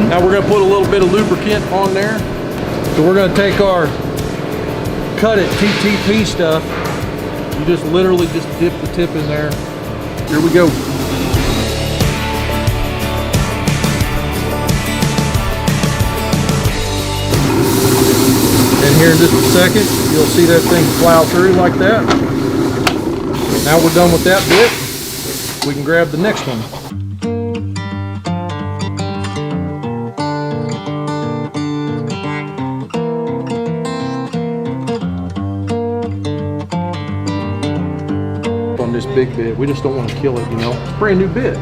Now we're gonna put a little bit of lubricant on there. So we're gonna take our cut it TTP stuff. You just literally just dip the tip in there. Here we go. And here in just a second, you'll see that thing plow through like that. Now we're done with that bit. We can grab the next one. On this big bit, we just don't want to kill it, you know. It's a brand new bit.